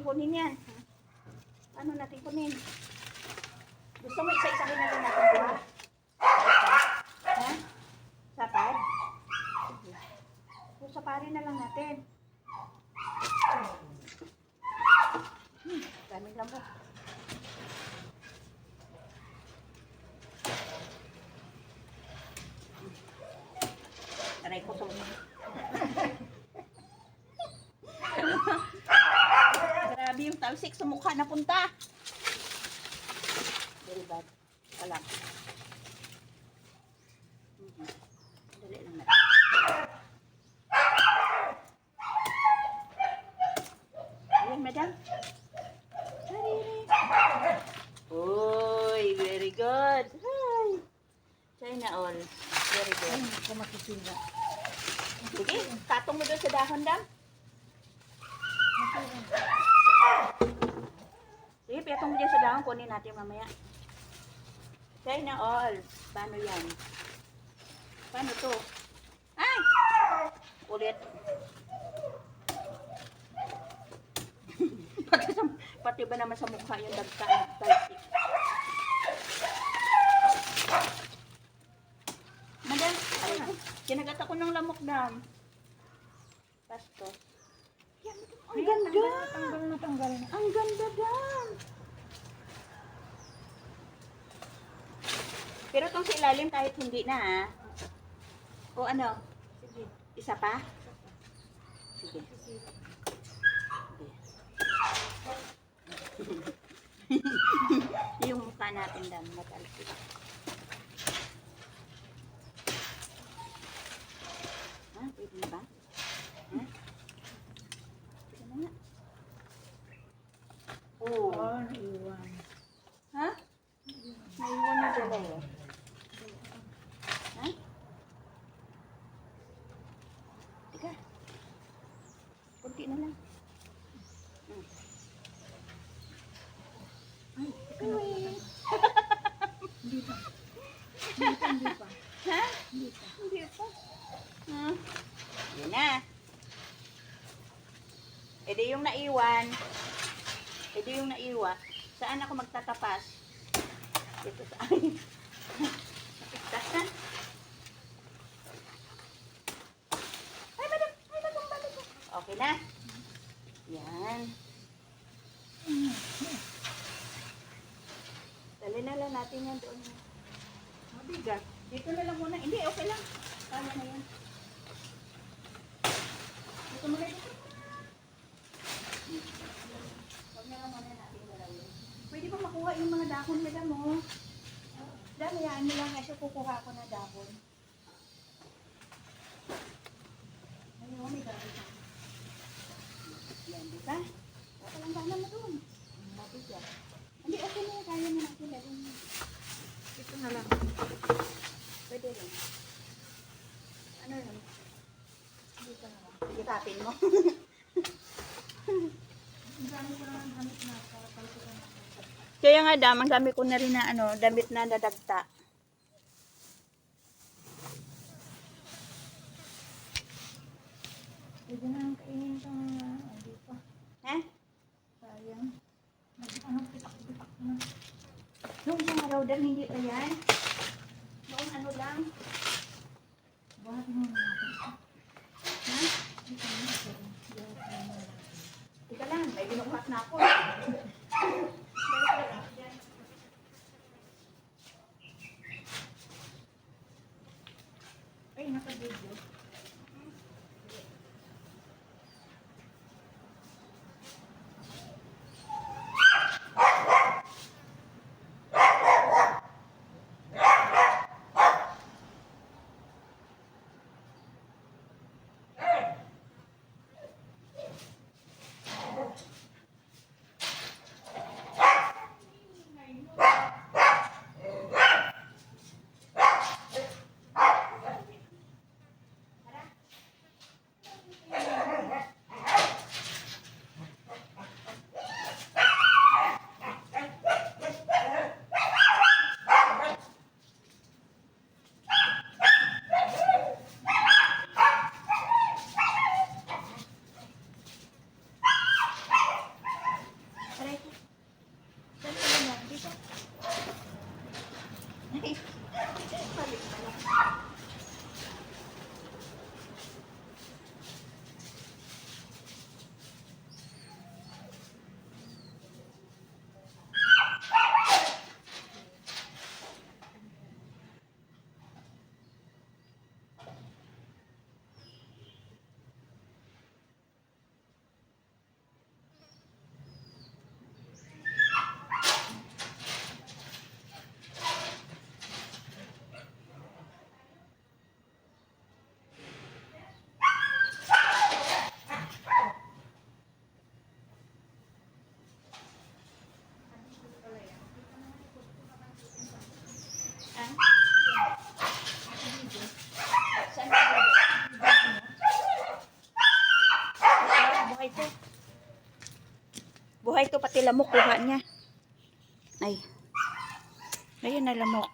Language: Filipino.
kunin yan? Paano natin kunin? Gusto mo isa-isahin natin natin buha? Ha? Sapad? So, saparin na lang natin. Daming lamok. Aray ko sa grabe yung talsik sa mukha na punta. Very bad. Kalam. Dali lang natin. Ayan, madam. Uy, very good. Hi. China all. Very good. Sige, katong mo doon sa dahon, dam. Sige, piatong mo dyan sa dahon. Kunin natin mamaya. China all. Paano yan? Paano to? Ay! Ulit. Pati ba naman sa mukha yung dagta ng talsik? Madam, kinagat ako ng lamok, dam. Pasto. Ang ganda! Tanggal na. Ang ganda, dam! Pero itong sa ilalim kahit hindi na, ha? O ano? Sige. Isa pa? Sige. Yung mukha natin, dam, matalsik. Ha? Pwede na ba? Ha? Pwede na nga. Oo. Oh, naiwan. Ha? Naiwan na dala eh. Ha? Teka. Kunti na lang. Ay, teka na. Uy. Hindi pa. Hindi pa. Ha? Hindi pa. Hindi pa. Ha? Yun na. E di yung naiwan. E di yung naiwan. Saan ako magtatapas? Dito sa akin. Napigtasan. Ay, madam. Ay, madam. Balik ko. Okay na. Yan. Dali na lang natin yan doon. Mabigat. Dito na lang muna. Hindi, okay lang. Kaya na yan. Dito muna dito. Huwag na lang muna natin galawin. Pwede ba makuha yung mga dahon, madam, oh? Dahil yan mo lang kasi kukuha ko na dahon. Ayun, may dahon na. Yan, di ba? Okay lang sana mo doon. Mabigat. Hindi, okay na yan. Kaya na natin lagyan. Ito na lang. Pwede lang. Ano lang? Dito na lang. Sige, tapin mo. Ang dami ko lang ang damit na para palikutan ako. Kaya nga, dam, ang dami ko na rin na ano, damit na nadagta. Pwede na lang kainin itong hindi pa. Ha? Sayang. Ano, pitak-pitak na. Noong isang araw, dam, hindi pa yan. Noong ano lang. Buhatin mo na natin. Ha? Dito na natin. Buhatin mo na natin. Teka lang, may binuhat na ako. Ay, naka-video. buhay to. Buhay to, pati lamok kuha niya. Ay. Ayan na lamok.